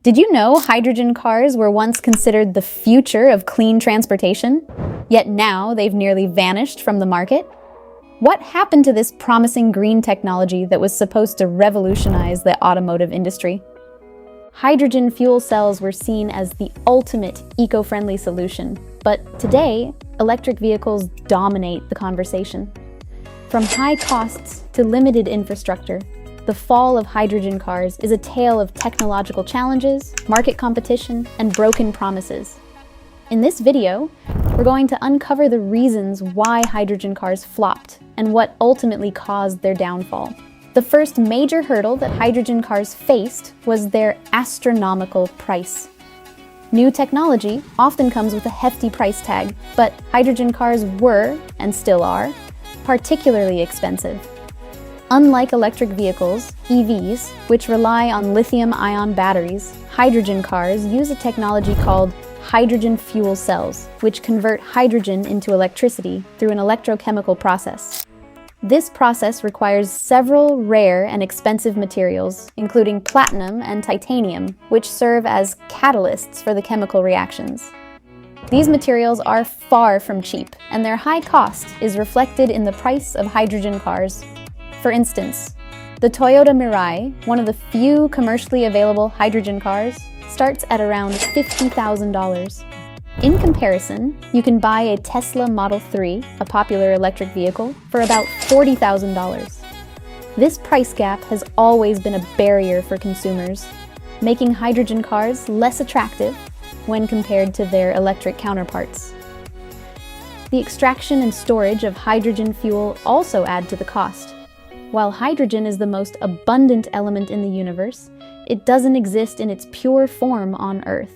Did you know hydrogen cars were once considered the future of clean transportation? Yet now they've nearly vanished from the market? What happened to this promising green technology that was supposed to revolutionize the automotive industry? Hydrogen fuel cells were seen as the ultimate eco-friendly solution, but today, electric vehicles dominate the conversation. From high costs to limited infrastructure, the fall of hydrogen cars is a tale of technological challenges, market competition, and broken promises. In this video, we're going to uncover the reasons why hydrogen cars flopped and what ultimately caused their downfall. The first major hurdle that hydrogen cars faced was their astronomical price. New technology often comes with a hefty price tag, but hydrogen cars were, and still are, particularly expensive. Unlike electric vehicles, EVs, which rely on lithium-ion batteries, hydrogen cars use a technology called hydrogen fuel cells, which convert hydrogen into electricity through an electrochemical process. This process requires several rare and expensive materials, including platinum and titanium, which serve as catalysts for the chemical reactions. These materials are far from cheap, and their high cost is reflected in the price of hydrogen cars. For instance, the Toyota Mirai, one of the few commercially available hydrogen cars, starts at around $50,000. In comparison, you can buy a Tesla Model 3, a popular electric vehicle, for about $40,000. This price gap has always been a barrier for consumers, making hydrogen cars less attractive when compared to their electric counterparts. The extraction and storage of hydrogen fuel also add to the cost. While hydrogen is the most abundant element in the universe, it doesn't exist in its pure form on Earth.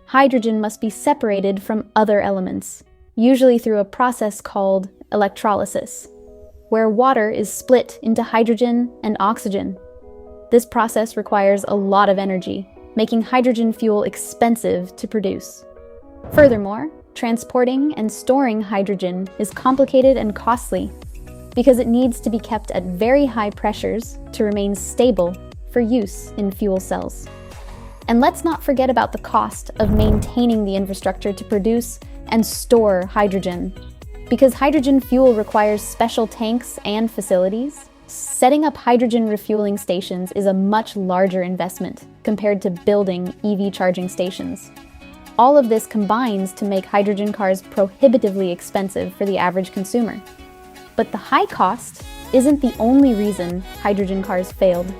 Hydrogen must be separated from other elements, usually through a process called electrolysis, where water is split into hydrogen and oxygen. This process requires a lot of energy, making hydrogen fuel expensive to produce. Furthermore, transporting and storing hydrogen is complicated and costly, because it needs to be kept at very high pressures to remain stable for use in fuel cells. And let's not forget about the cost of maintaining the infrastructure to produce and store hydrogen. Because hydrogen fuel requires special tanks and facilities, setting up hydrogen refueling stations is a much larger investment compared to building EV charging stations. All of this combines to make hydrogen cars prohibitively expensive for the average consumer. But the high cost isn't the only reason hydrogen cars failed.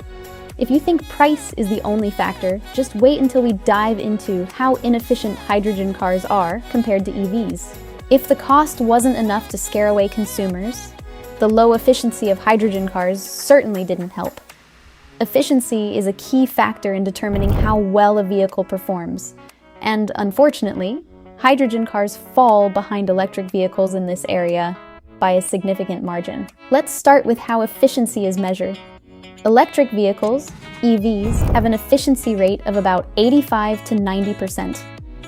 If you think price is the only factor, just wait until we dive into how inefficient hydrogen cars are compared to EVs. If the cost wasn't enough to scare away consumers, the low efficiency of hydrogen cars certainly didn't help. Efficiency is a key factor in determining how well a vehicle performs, and unfortunately, hydrogen cars fall behind electric vehicles in this area by a significant margin. Let's start with how efficiency is measured. Electric vehicles, EVs, have an efficiency rate of about 85 to 90%,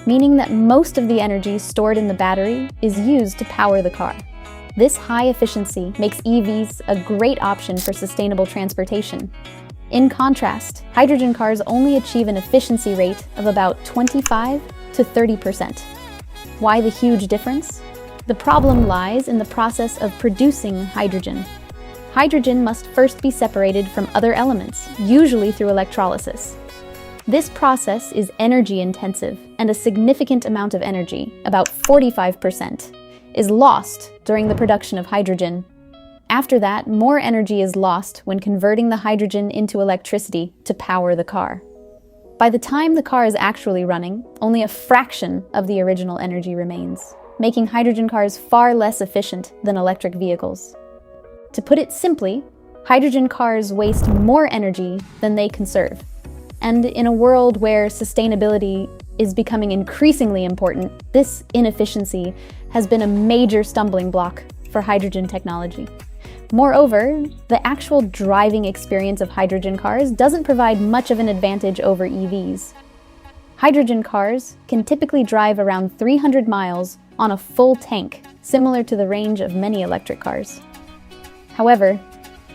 meaning that most of the energy stored in the battery is used to power the car. This high efficiency makes EVs a great option for sustainable transportation. In contrast, hydrogen cars only achieve an efficiency rate of about 25 to 30%. Why the huge difference? The problem lies in the process of producing hydrogen. Hydrogen must first be separated from other elements, usually through electrolysis. This process is energy intensive, and a significant amount of energy, about 45%, is lost during the production of hydrogen. After that, more energy is lost when converting the hydrogen into electricity to power the car. By the time the car is actually running, only a fraction of the original energy remains, making hydrogen cars far less efficient than electric vehicles. To put it simply, hydrogen cars waste more energy than they conserve. And in a world where sustainability is becoming increasingly important, this inefficiency has been a major stumbling block for hydrogen technology. Moreover, the actual driving experience of hydrogen cars doesn't provide much of an advantage over EVs. Hydrogen cars can typically drive around 300 miles on a full tank, similar to the range of many electric cars. However,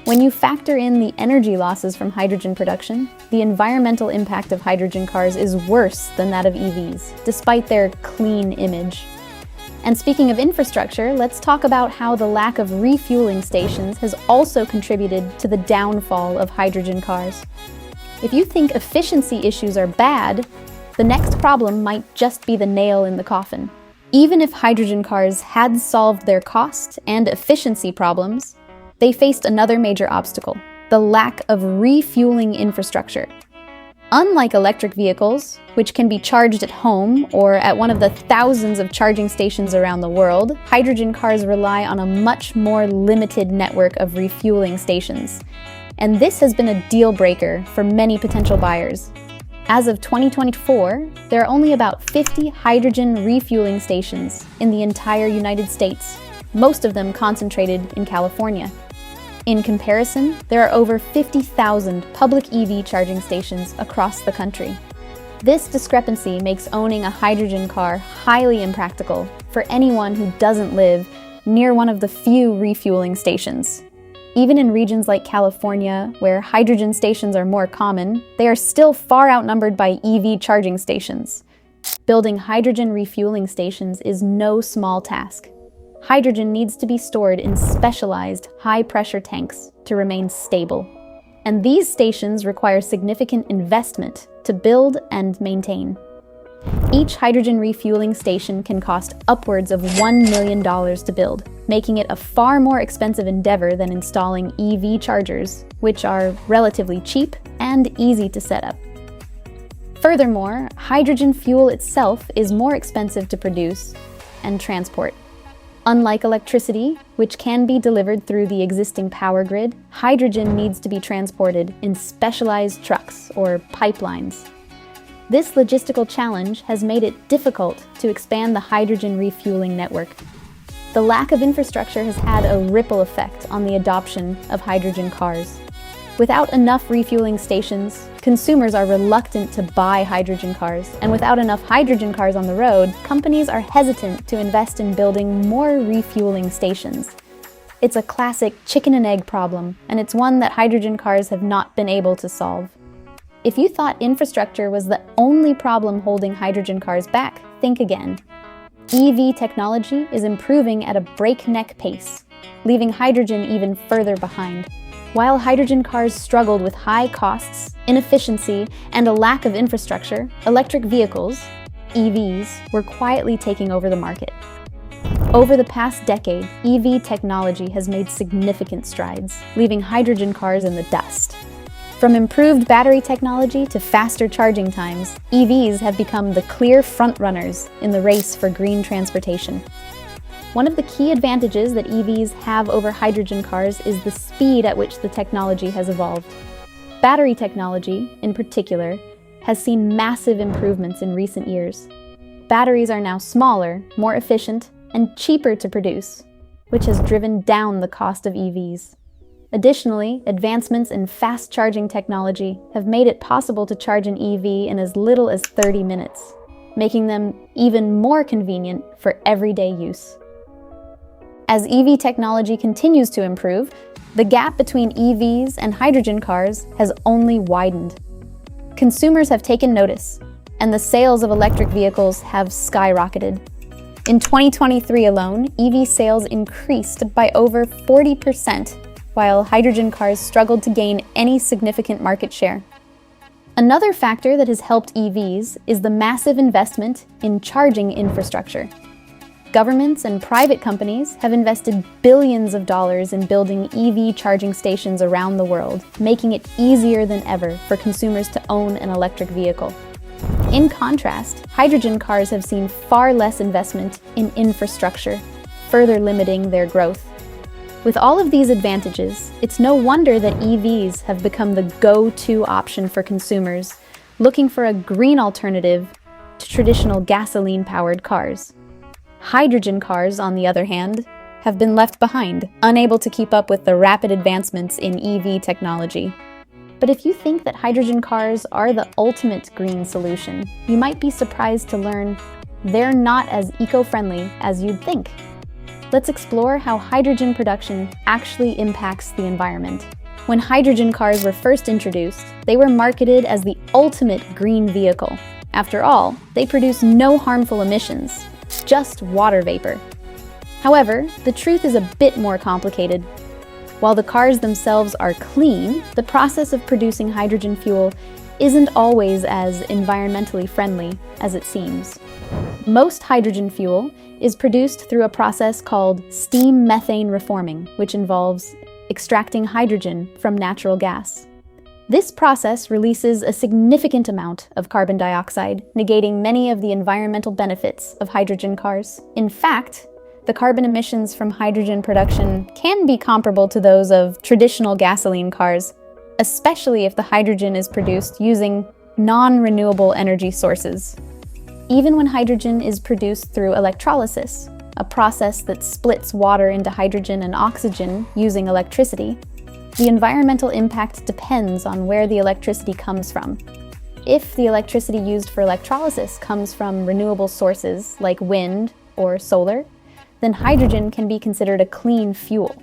When you factor in the energy losses from hydrogen production, the environmental impact of hydrogen cars is worse than that of EVs, despite their clean image. And speaking of infrastructure, let's talk about how the lack of refueling stations has also contributed to the downfall of hydrogen cars. If you think efficiency issues are bad, the next problem might just be the nail in the coffin. Even if hydrogen cars had solved their cost and efficiency problems, they faced another major obstacle: the lack of refueling infrastructure. Unlike electric vehicles, which can be charged at home or at one of the thousands of charging stations around the world, hydrogen cars rely on a much more limited network of refueling stations. And this has been a deal breaker for many potential buyers. As of 2024, there are only about 50 hydrogen refueling stations in the entire United States, most of them concentrated in California. In comparison, there are over 50,000 public EV charging stations across the country. This discrepancy makes owning a hydrogen car highly impractical for anyone who doesn't live near one of the few refueling stations. Even in regions like California, where hydrogen stations are more common, they are still far outnumbered by EV charging stations. Building hydrogen refueling stations is no small task. Hydrogen needs to be stored in specialized, high-pressure tanks to remain stable. And these stations require significant investment to build and maintain. Each hydrogen refueling station can cost upwards of $1 million to build, making it a far more expensive endeavor than installing EV chargers, which are relatively cheap and easy to set up. Furthermore, hydrogen fuel itself is more expensive to produce and transport. Unlike electricity, which can be delivered through the existing power grid, hydrogen needs to be transported in specialized trucks or pipelines. This logistical challenge has made it difficult to expand the hydrogen refueling network. The lack of infrastructure has had a ripple effect on the adoption of hydrogen cars. Without enough refueling stations, consumers are reluctant to buy hydrogen cars, and without enough hydrogen cars on the road, companies are hesitant to invest in building more refueling stations. It's a classic chicken and egg problem, and it's one that hydrogen cars have not been able to solve. If you thought infrastructure was the only problem holding hydrogen cars back, think again. EV technology is improving at a breakneck pace, leaving hydrogen even further behind. While hydrogen cars struggled with high costs, inefficiency, and a lack of infrastructure, electric vehicles, EVs, were quietly taking over the market. Over the past decade, EV technology has made significant strides, leaving hydrogen cars in the dust. From improved battery technology to faster charging times, EVs have become the clear frontrunners in the race for green transportation. One of the key advantages that EVs have over hydrogen cars is the speed at which the technology has evolved. Battery technology, in particular, has seen massive improvements in recent years. Batteries are now smaller, more efficient, and cheaper to produce, which has driven down the cost of EVs. Additionally, advancements in fast charging technology have made it possible to charge an EV in as little as 30 minutes, making them even more convenient for everyday use. As EV technology continues to improve, the gap between EVs and hydrogen cars has only widened. Consumers have taken notice, and the sales of electric vehicles have skyrocketed. In 2023 alone, EV sales increased by over 40%, while hydrogen cars struggled to gain any significant market share. Another factor that has helped EVs is the massive investment in charging infrastructure. Governments and private companies have invested billions of dollars in building EV charging stations around the world, making it easier than ever for consumers to own an electric vehicle. In contrast, hydrogen cars have seen far less investment in infrastructure, further limiting their growth. With all of these advantages, it's no wonder that EVs have become the go-to option for consumers looking for a green alternative to traditional gasoline-powered cars. Hydrogen cars, on the other hand, have been left behind, unable to keep up with the rapid advancements in EV technology. But if you think that hydrogen cars are the ultimate green solution, you might be surprised to learn they're not as eco-friendly as you'd think. Let's explore how hydrogen production actually impacts the environment. When hydrogen cars were first introduced, they were marketed as the ultimate green vehicle. After all, they produce no harmful emissions, just water vapor. However, the truth is a bit more complicated. While the cars themselves are clean, the process of producing hydrogen fuel isn't always as environmentally friendly as it seems. Most hydrogen fuel is produced through a process called steam methane reforming, which involves extracting hydrogen from natural gas. This process releases a significant amount of carbon dioxide, negating many of the environmental benefits of hydrogen cars. In fact, the carbon emissions from hydrogen production can be comparable to those of traditional gasoline cars, especially if the hydrogen is produced using non-renewable energy sources. Even when hydrogen is produced through electrolysis, a process that splits water into hydrogen and oxygen using electricity, the environmental impact depends on where the electricity comes from. If the electricity used for electrolysis comes from renewable sources like wind or solar, then hydrogen can be considered a clean fuel.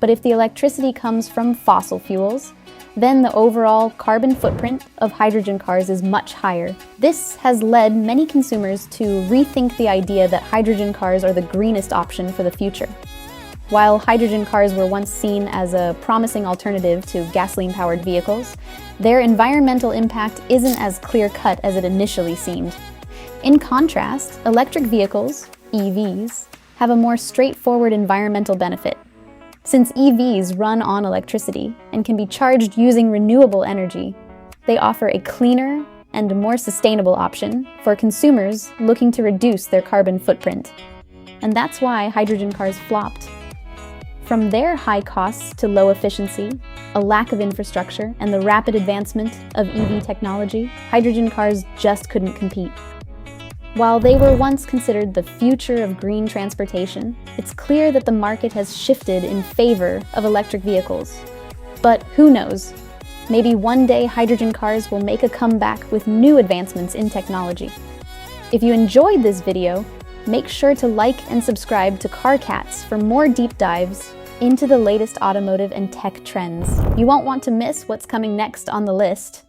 But if the electricity comes from fossil fuels, then the overall carbon footprint of hydrogen cars is much higher. This has led many consumers to rethink the idea that hydrogen cars are the greenest option for the future. While hydrogen cars were once seen as a promising alternative to gasoline-powered vehicles, their environmental impact isn't as clear-cut as it initially seemed. In contrast, electric vehicles, EVs, have a more straightforward environmental benefit. Since EVs run on electricity and can be charged using renewable energy, they offer a cleaner and more sustainable option for consumers looking to reduce their carbon footprint. And that's why hydrogen cars flopped. From their high costs to low efficiency, a lack of infrastructure, and the rapid advancement of EV technology, hydrogen cars just couldn't compete. While they were once considered the future of green transportation, it's clear that the market has shifted in favor of electric vehicles. But who knows? Maybe one day hydrogen cars will make a comeback with new advancements in technology. If you enjoyed this video, make sure to like and subscribe to Car Cats for more deep dives into the latest automotive and tech trends. You won't want to miss what's coming next on the list.